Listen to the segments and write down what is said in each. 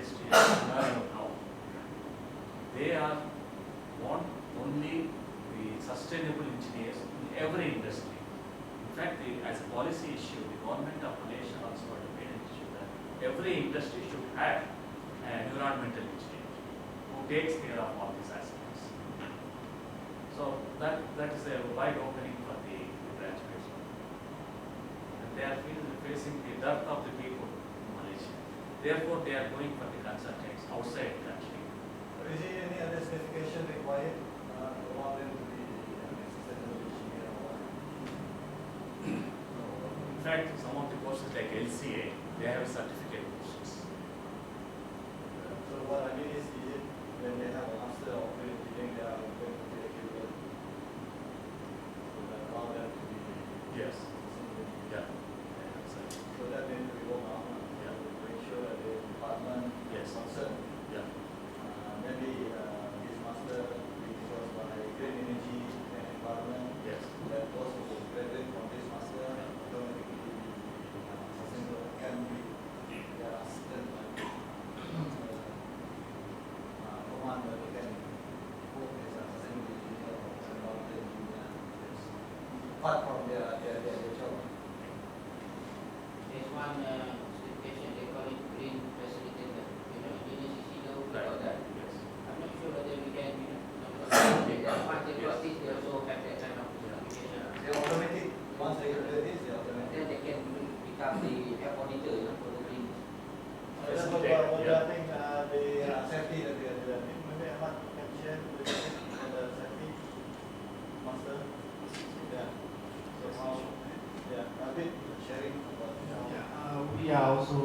industry is learning now. They want only the sustainable engineers in every industry. In fact, as a policy issue, the government of Malaysia also had made an issue that every industry should have an environmental engineer who takes care of all these aspects. So that is a wide opening for the graduates. And they are facing the dearth of the people in Malaysia. Therefore, they are going for the consultants outside the country. Is there any other certification required to allow them to be sustainable engineer or what? In fact, some of the courses like LCA, they have certificate courses. So what I mean is it when they have a master of engineering, they are going to be equivalent? So that allow them to be Yes. sustainable. Yeah. So that means we work on to make sure that the department Yes. concerned, Yeah. maybe his master because by green energy and environment, Yes. that those who graduate from this master automatically sustainable can be their assistant command that they can work as a sustainable engineer or environmental engineer. Apart from their job. There's one certification, they call it green facilitator. You know, UNCC know about that. Yes. I'm not sure whether we can, once they got this, they also have that kind of certification. They automatic. Once they graduate this, they automatic. Then they can become the air auditor, for the green. That's what I think the safety that we are doing. Maybe Ahmad can share with the safety master. Yeah. So how? Yeah. A bit sharing about. We are also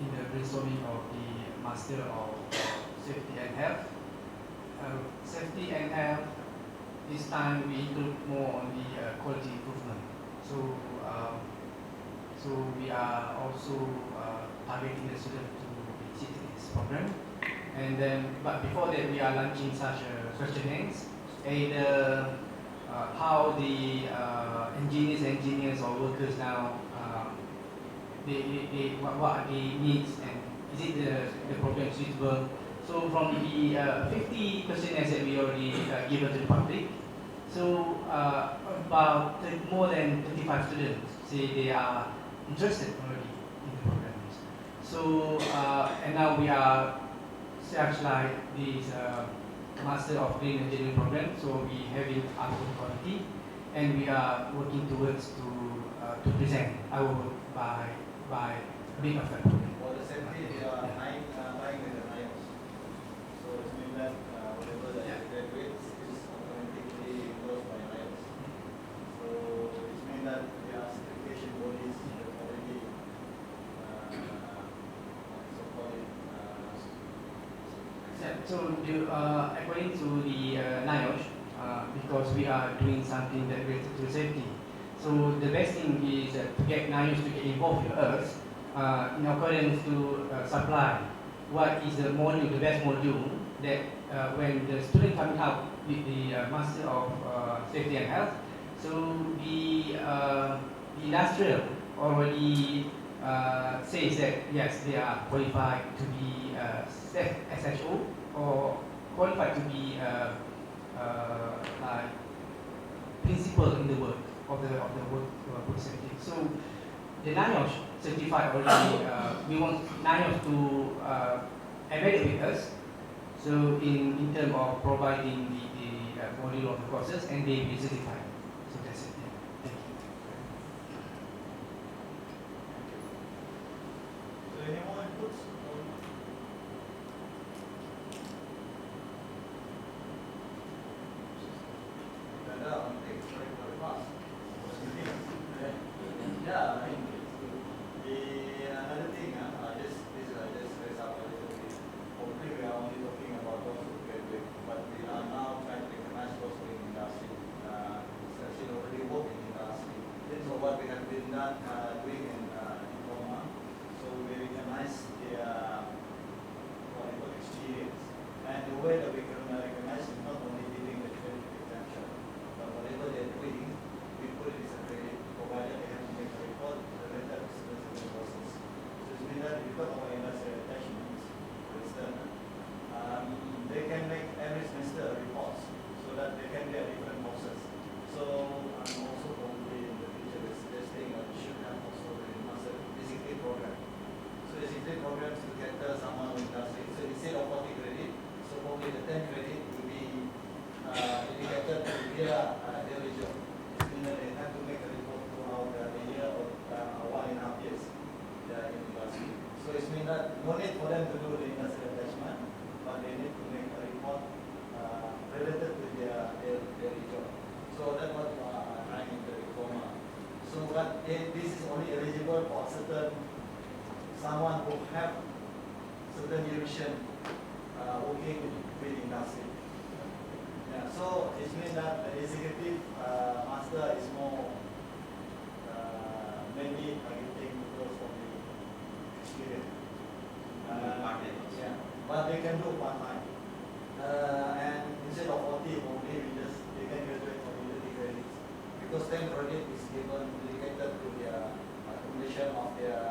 in the brainstorming of the Master of Safety and Health. Safety and health, this time we include more on the quality improvement. So we are also targeting the students to visit this program. And then, but before that, we are launching such questionnaires, either how the engineers or workers now, what are the needs and is it the program suitable? So from the 50 questionnaires that we already given to the public, so about more than 25 students say they are interested already in the programs. So and now we are searchlight this Master of Green Engineering program. So we have it up to quality, and we are working towards to present our work by being of that program. For the safety, they are lying with the NIOS. So it means that whatever that graduates is automatically endorsed by NIOS. So it means that there are certification bodies that already support it. So according to the NIOSH, because we are doing something that related to safety, so the best thing is to get NIOSH to get involved with us in accordance to supply what is the module, the best module that when the student coming out with the Master of Safety and Health, so the industrial already says that yes, they are qualified to be SHO or qualified to be like principal in the work of the work safety. So the NIOSH certified already. We want NIOSH to embed with us. So in terms of providing the module of the courses, and they be certified. So that's it. Yeah. Thank you. So any more inputs? Yeah, I mean, another thing, this is just raise up a little bit. Hopefully we are only talking about those who graduate, but we are now trying to recognize those who in industry. that no need for them to do the industrial attachment, but they need to make a report related to their job. So that's what I'm trying in the diploma. So but this is only eligible for someone who have certain duration working with industry. Yeah, so it means that the executive master is more mainly targeting those of the experience. Yeah, but they can do part-time. And instead of 40, probably they can graduate from 30 credits. Because 10 credit is given dedicated to their completion of their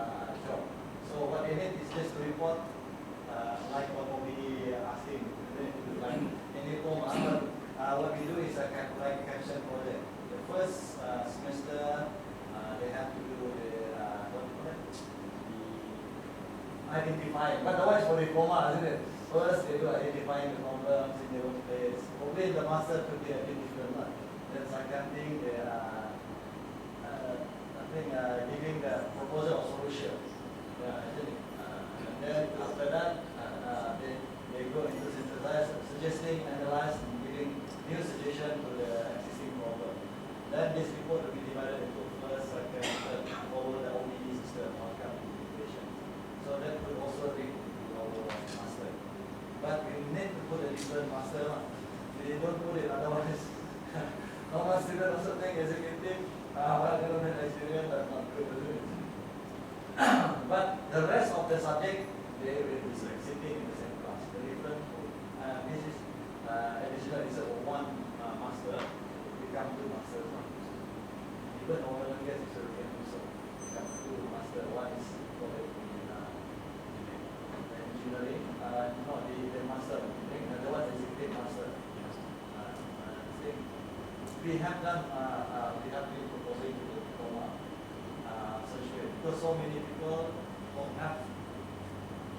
job. So what they need is just to report, like what we asking, they need to do like any form. What we do is like a caption project. The first semester, they have to do the what do you call it? The identifying. But otherwise for diploma, isn't it? First they do identifying the problems in their own place. Probably the master could be a bit different. Then second thing, they giving the proposal or solution. Yeah, actually. And then after that, they go into synthesize, suggesting, analyze, and giving new suggestion to the existing problem. Then this report will be divided into first, second, third, follow the OBE system, outcome integration. So that could also be our master. But we need to put a different master. They don't put it, otherwise normal student also think executive, well, they don't have experience, that's not good to do it. But the rest of the subject, they will be sitting in the same class. The different, this is additional is one master, become two masters. Even oil and gas is can also become two master. One is for the engineering, not the master of engineering, another one is executive master. We have done, we have been proposing to the diploma such way because so many people have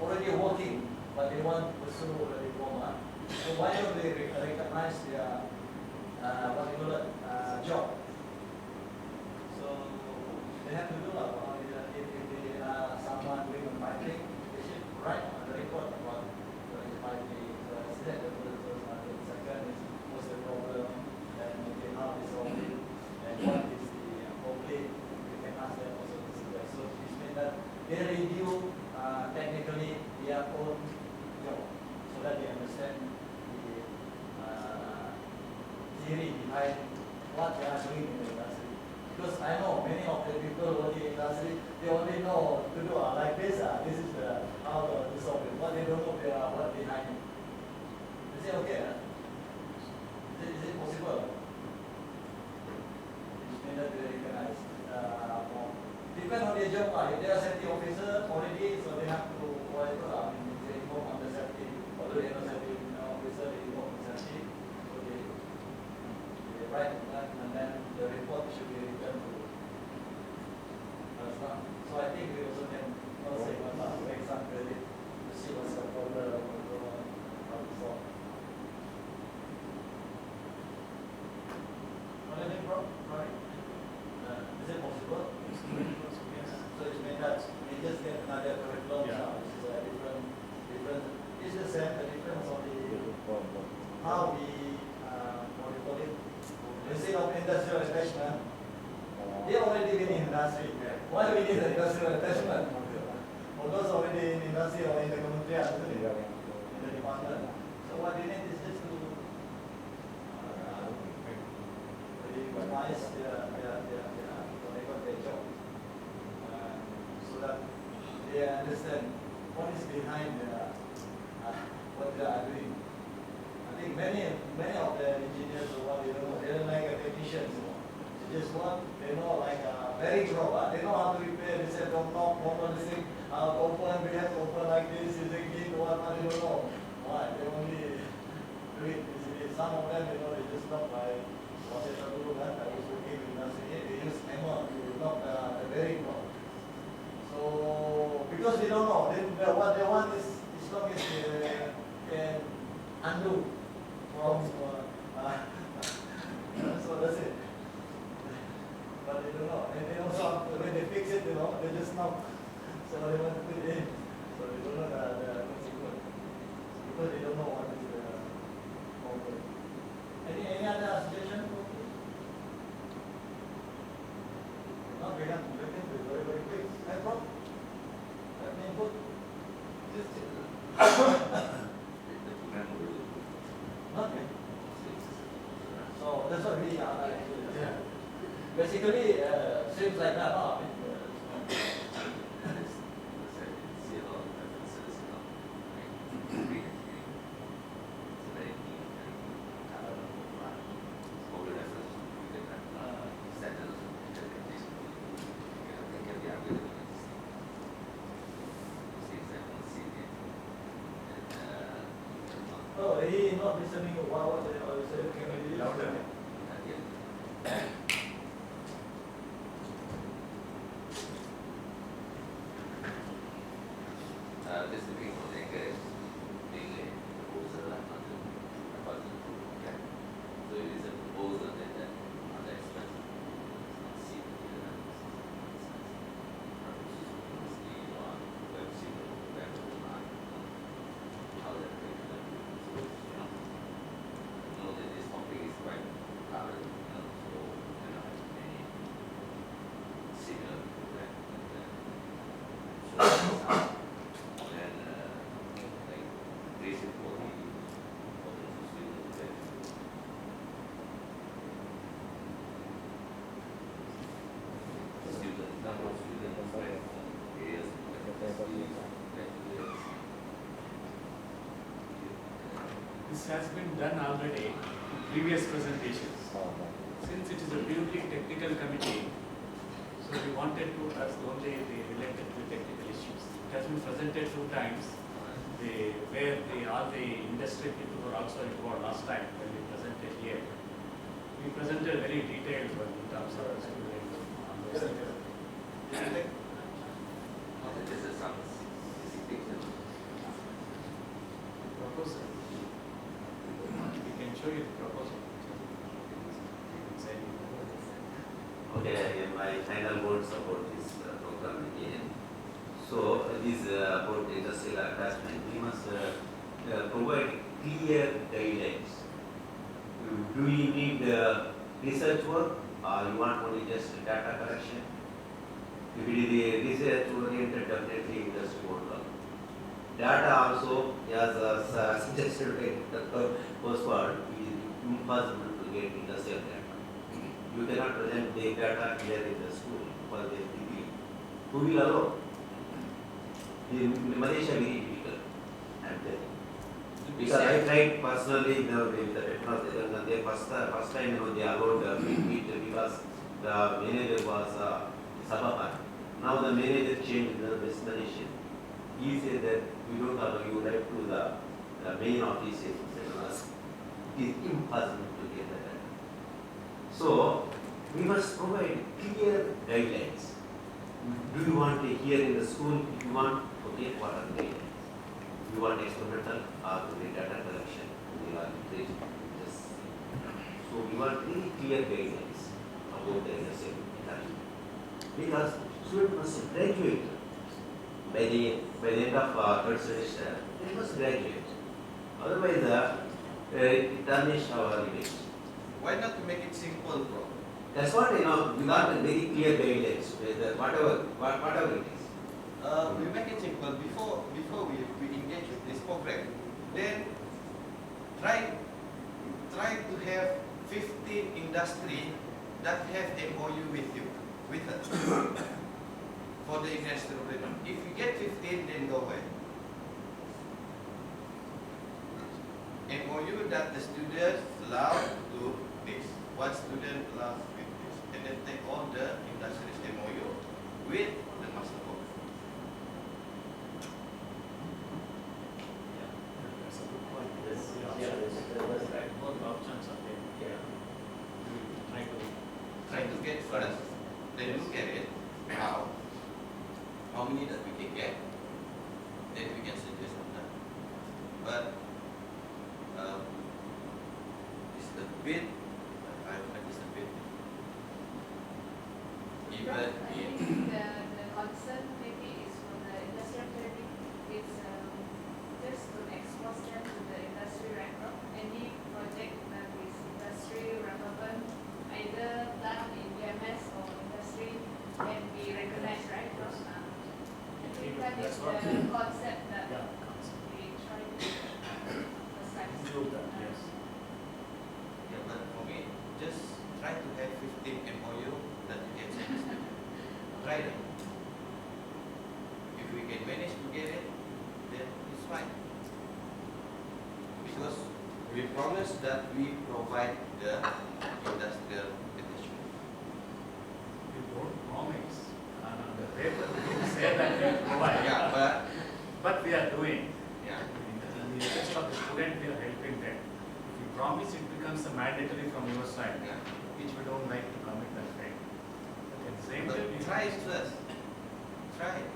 already working, but they want to pursue the diploma. So why don't they recognize their job? So they have to do that. If they are someone doing a piping, they should write on the report about the piping. So instead the first one, the second is what's the problem, and okay, how to solve it, and what is the problem. We can ask them also to see that. So this means that they review technically their own job so that they understand the theory behind what they are doing in the industry. Because I know many of the people working in the industry, they only know to do like this. This is how to solve it. But they don't know what behind it. Is it okay? Is it possible? It may not be recognized. Depend on their job. If they are safety officer already, so they have to whatever. They inform on the safety. Although they are not safety officer, they inform on safety. So they write on that, and then the report should be returned to us. So I think we also can also make some credit to see what's the problem, how to solve. Anything wrong? Right? Is it possible? So it means that we just get another curriculum now, which is a different. It's the same, the difference on the how we what do you call it? Instead of industrial attachment, they already been in industry. Why do we need an industrial attachment? For those already in industry or in the community, in the department. So what they need is just to recognize their job, so that they understand what is behind what they are doing. I think many of the engineers or what they don't know, they don't like technicians. They just want, they know like very grow. They know how to repair. They say don't knock, open this thing, open. We have to open like this. Is a key or what? They don't know. Why? They only do it. Some of them, they just knock by what they do. I was working with industry. They use hammer to knock the bearing knob. So because they don't know, what they want is as long as they can undo from. So that's it. But they don't know. And they also, when they fix it, they just knock. So they want to put it in. So they don't know the consequence. Because they don't know what is the problem. Any other suggestion? Not we have to look into it very, very quick. That's all. Let me input. Okay. So that's what we are. Yeah. Basically, seems like that. Oh, he not listening to what they are saying. Can we louder? This is being on the being a proposal and not a budget. So it is a proposal that on the expense. See how that know that this topic is quite current, so any similar program so then like basic for the students that students, number of students, right, areas, This has been done already in previous presentations. Since it is a purely technical committee, so we wanted to ask only the related to technical issues. It has been presented 2 times, all the industry people were also involved last time when we presented here. We presented very detailed one in terms of student. this is some specification. Proposal. We can show you the proposal. You can say. Okay, my final words about this program again. So, this about industrial attachment, we must provide clear guidelines. Do you need research work or you want only just data collection? If it is a research oriented, definitely industry won't work. Data also, as suggested by Dr. Oswald, is impossible to get industrial data. You cannot present the data here in the school for the degree. Who will allow? In Malaysia, very difficult. I'm telling you. Because I tried personally with the technology, and they first time they allowed meet because the manager was Sabapan. Now the manager changed the destination. He said that we don't allow you right to the main office in Senanas. It is impossible to get the data. So we must provide clear guidelines. Do you want to hear in the school? If you want, okay, what are the guidelines? You want experimental or the data collection? We are just so we want very clear guidelines about the NSA because students must graduate by the end of third semester. They must graduate. Otherwise, it tarnish our image. Why not to make it simple, bro? That's what we got a very clear guidelines with whatever it is. We make it simple before we engage with this program. Then try to have 15 industry that have MOU with you, with us for the industrial program. If you get 15, then go ahead. MOU that the students love to do this. One student loves with this, and then take all the industries MOU with the master program. That's a good point. Yes, Yeah, that's right. both options are there. Yeah. We will try to. Try to get first, then look at it, how many that we can get, then we can suggest on that. But it's a bit, I find it's a bit, even I think the fine. Because we promised that we provide the industrial attachment. You don't promise, and on the paper, you say that you provide. Yeah, But we are doing. yeah. In the interest of the student, we are helping them. If you promise, it becomes a mandatory from your side, Yeah. which we don't like to commit that thing. But at the same But time, we try it first. Try it.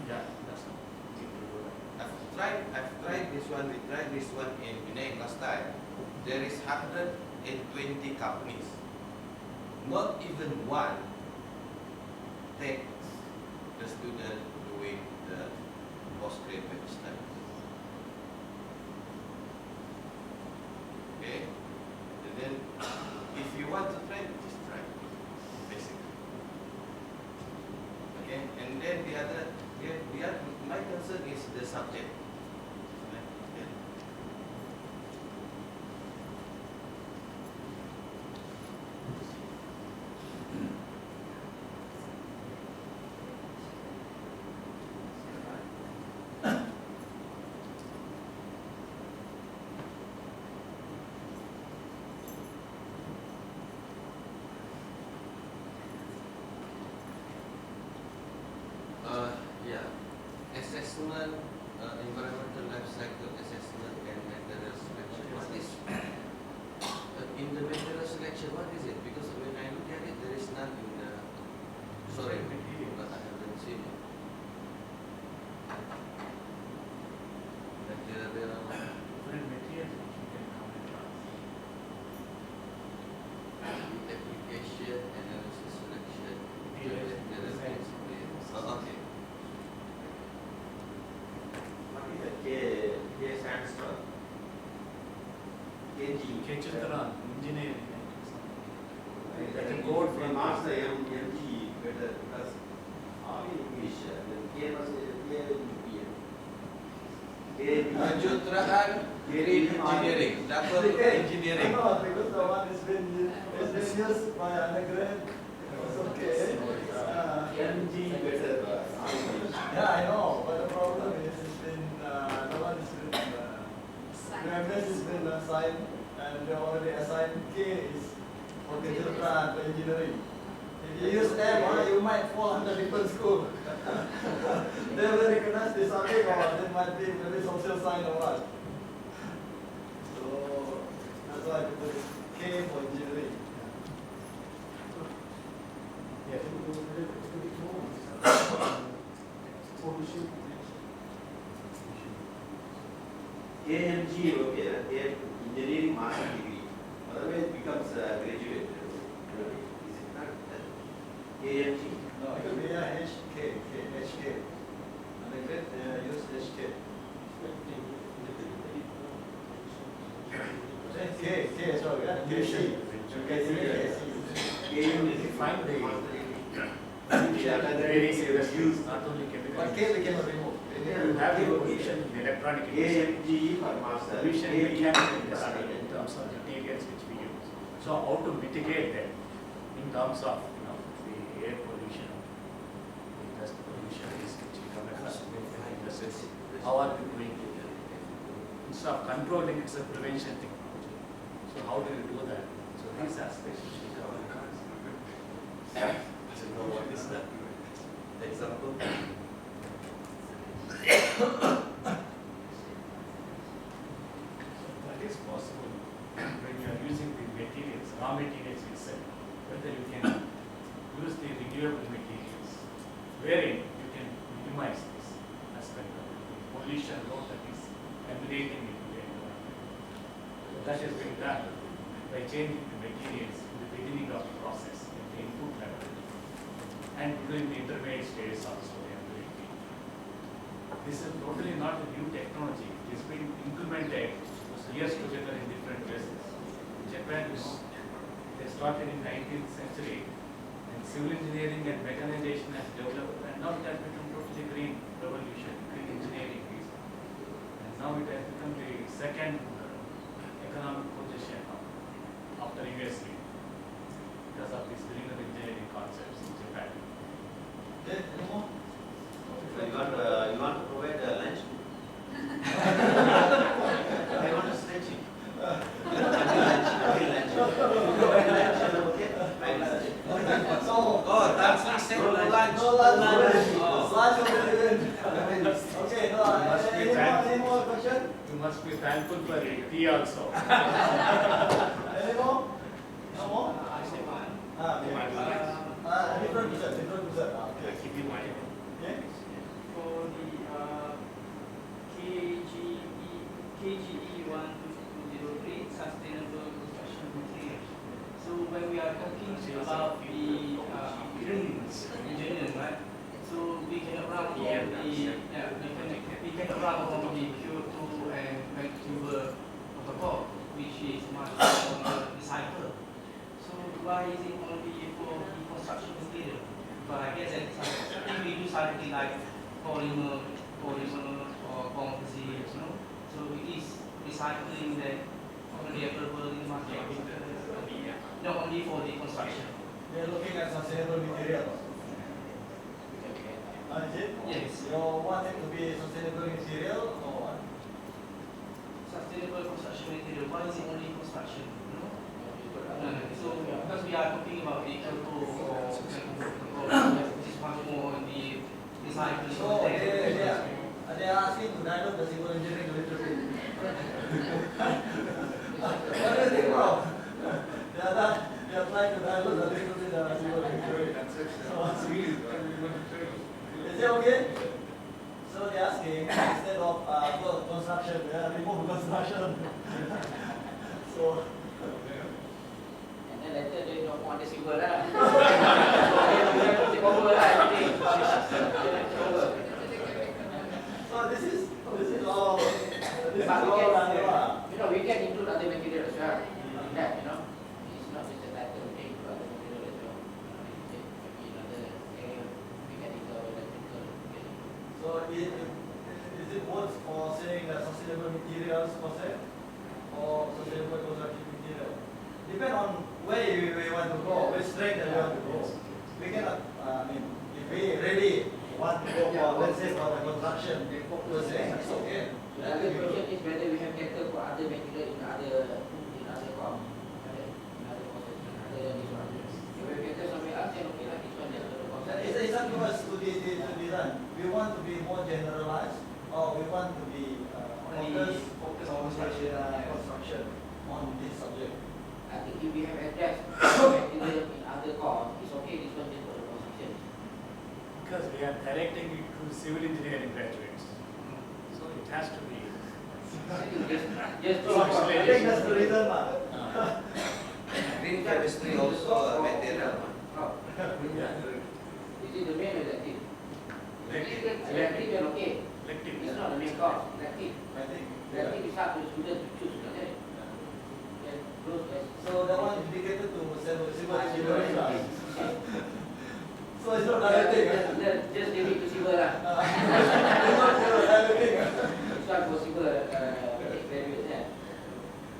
Yeah, that's not easy to do that. I've tried this one, we tried this one in Penang last time. There is 120 companies. Not even one takes the student doing the postgraduate studies. Okay? And then if you want to try, just try. Basically. Okay? And then the other my concern is the subject. Okay. Yeah. Assessment, environmental life cycle assessment and material selection. What is in the material selection? What is it? Because when I look at it, there is none in the. Sorry, but I haven't seen it. Like there are Different materials which you can come across. application, analysis, selection, Materials, design. Oh, okay. What is the K stands for? KG. Kechutharan, engineering. That's a code from marks the MG better because all in English. Then K was Kejutraan Green Engineering, double engineering. No, because the one is been used by undergrad. It's okay. MG better. Yeah, I know, but the problem is it's been the one is been grammars has been assigned and they already assigned K is for Kejutran for engineering. If you use M, you might fall under different school. They will recognize this subject or they might be maybe social science or what. So that's why I put K for engineering. KMG, okay, engineering master degree. Otherwise it becomes graduate. Is it not that? KMG? No, it could be HK. Undergrad, they use HK. K, sorry, KC. Find the Very various industries, not only chemical. But K we cannot remove. You have your position in electronic industry. KMG for master. Solution we can in terms of materials which we use. So how to mitigate that in terms of the air pollution, the dust pollution is which we come across in industries. How are we going to instead of controlling, it's a prevention technology. So how do you do that? So these aspects which we cover. I don't know what is that. Example. That is possible when you are using the materials, raw materials itself, whether you can use the renewable materials, wherein you can minimize this aspect of the pollution load that is emanating into the environment. That is being done by changing the materials in the beginning of the process, at the input level, and during the intermediate stages also they are doing it. This is totally not a new technology. It has been implemented years together in different places. Japan they started in 19th century, and civil engineering and mechanization has developed, and now it has become totally green revolution, green engineering. And now it has become the second economic position after USA because of these green engineering concepts in Japan. Okay, any more? So you want to provide lunch? must be thankful for tea also. Any more? No more? I say one. Different person, different person. Okay. Keep in mind. Yeah? For the KGE 12203 sustainable construction materials. So when we are talking about the greens engineering, right? So we cannot run on the we cannot run on the Kyoto and Vancouver protocol, which is much more on the recycle. So why is it only for the construction material? But I guess that if we do something like polymer or composite, so it is recycling that already available in the market. Not only for the construction. We are looking at sustainable materials. Is it? Yes. You want it to be sustainable material or what? Sustainable construction material. Why is it only construction? So because we are talking about the Kyoto or which is much more on the recycling. So they are asking to dilute the civil engineering a little bit. What do you think, bro? They are trying to dilute a little bit the civil engineering. Is it okay? So they are asking instead of construction, remove construction. So. And then later they don't want the silver lah. Take over lah everything. So this is all. This is But we all. can, we can include other material as well. In that, it's not just a title. We can include other material as well. Maybe another area we can include electrical. So is it worth for saying that sustainable materials concept or sustainable construction material? Depend on where we want to go, which strength that we want to go. We cannot, if we really want to go for, let's say for the construction, we're saying it's okay. The other question is whether we have cater for other material in other course, in other courses, other than this one. If we cater somewhere else, then okay lah. This one just for the course. It's up to us to design. We want to be more generalized, or we want to be focus on construction on this subject. I think if we have addressed material in other course, it's okay. This one just for the construction. Because we are directing it to civil engineering graduates. So it has to be. Just So I think that's the reason. Green chemistry also a material. Oh. This is the main elective. Elective is okay. Elective. It's not the main course. Elective. I think. Elective is hard for the student to choose. So that one is dedicated to civil engineering. So it's not directing. Just leave it to civil lah. It's not directing. It's not for civil graduates.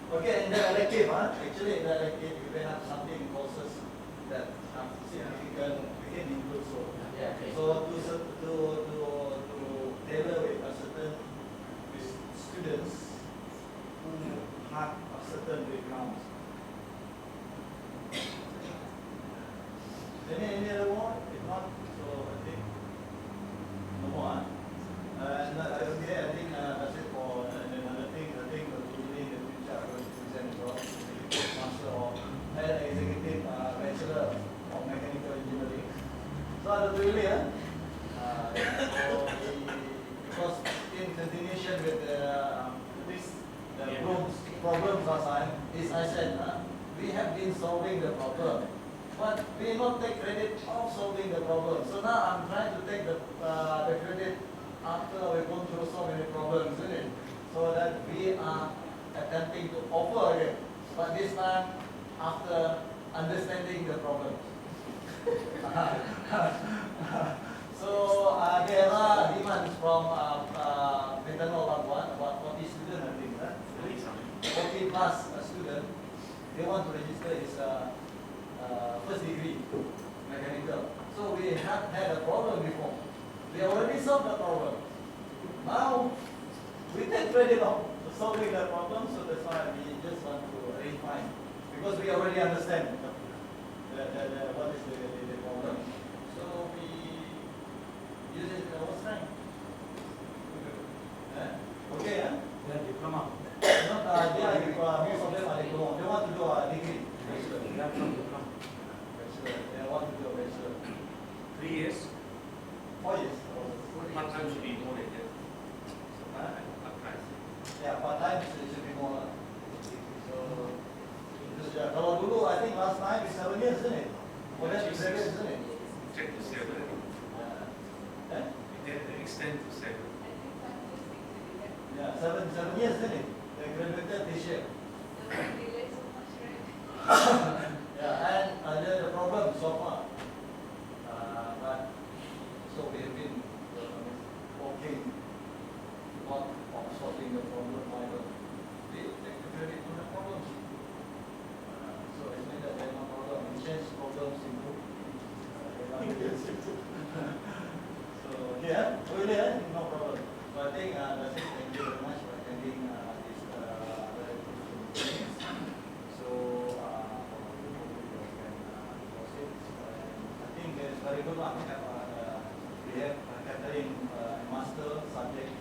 Okay, in the elective, actually in the elective, you can have something courses that have significant, we can include so. Yeah. So to tailor with a certain with students who have a certain backgrounds. Any other more? If not, so I think no more. Okay, I think that's it for another thing. I think usually in the future I'm going to present as well. Master of Executive Bachelor of Mechanical Engineering. So ada tu ini because in continuation with the problems last time, is I said we have been solving the problem, but we not take credit of solving the problem. So now I'm trying to take the credit after we've gone through so many problems, isn't it? So that we are attempting to offer again, but this time after understanding the problems. So there are demands from Methanol about 40 students, I think, 40 plus students. They want to register his first degree mechanical. So we have had a problem before. We already solved the problem. Now we take credit of solving the problem, so that's why we just want to refine, because we already understand what is the problem. So we use it in our strength. Okay. okay, huh? Yeah, diploma. Not, they are, most of them are diploma. They want to do a degree. Bachelor. Yeah, from diploma. Bachelor. They want to do a bachelor. 3 years. 4 years. Part-time should be more than that. Huh? Part-time. Yeah, part-time should be more. So, because, kalau dulu, I think last time is 7 years, isn't it? For that, it's 7 years, isn't it? Check to 7. Eh? They extend to 7. Yeah, 7 years, isn't it? They graduated this year. Yeah, and the problem so far, but so we have been working on solving the problem. They credit to the problems. So it means that there are no problem. We change problems into so yeah, really, no problem. So I think that's it. Thank you very much for attending this meeting. So I think it's very good. We have catering master subject,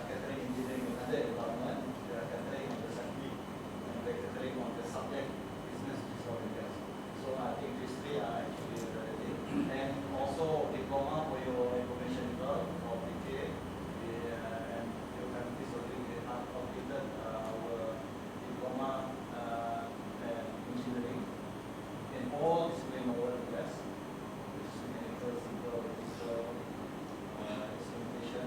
catering engineering and other department. We are catering on the subject, and we are catering on the subject business disorders. So I think these three are actually ready. And also diploma for your information as well for PK. And your countries already have completed our diploma engineering in all disciplines over the US, which is mechanical, civil, instrumentation.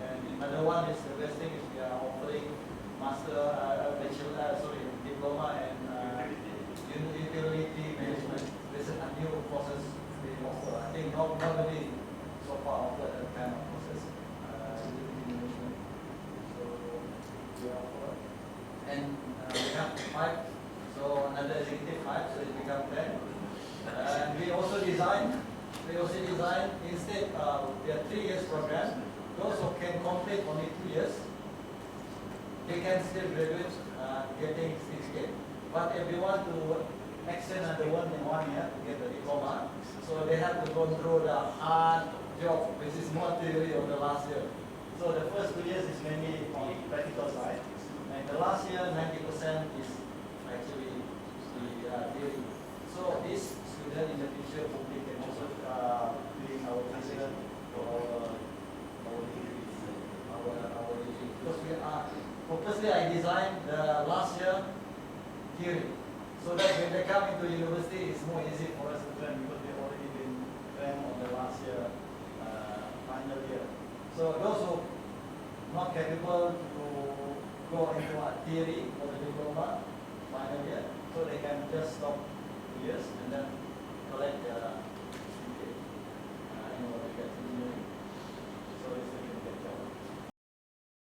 And another one is the best thing is we are offering diploma and utility management. This is a new process we offer. I think nobody so far offered that kind of process, utility management. So we offer, and we have 5. So another executive 5, so it becomes 10. And we also design instead we have 3 years program. Those who can complete only 2 years, they can still graduate getting certificate. But if they want to extend another 1 year to get the diploma, so they have to go through the hard job, which is more theory of the last year. So the first 2 years is mainly on practical side, and the last year 90% is actually the theory. So this student in the future hopefully can also be our president for our degree, because we are purposely I designed the last year theory, so that when they come into university, it's more easy for us to train because they've already been trained on the last year final year. So those who not capable to go into a theory for the diploma final year, so they can just stop 2 years and then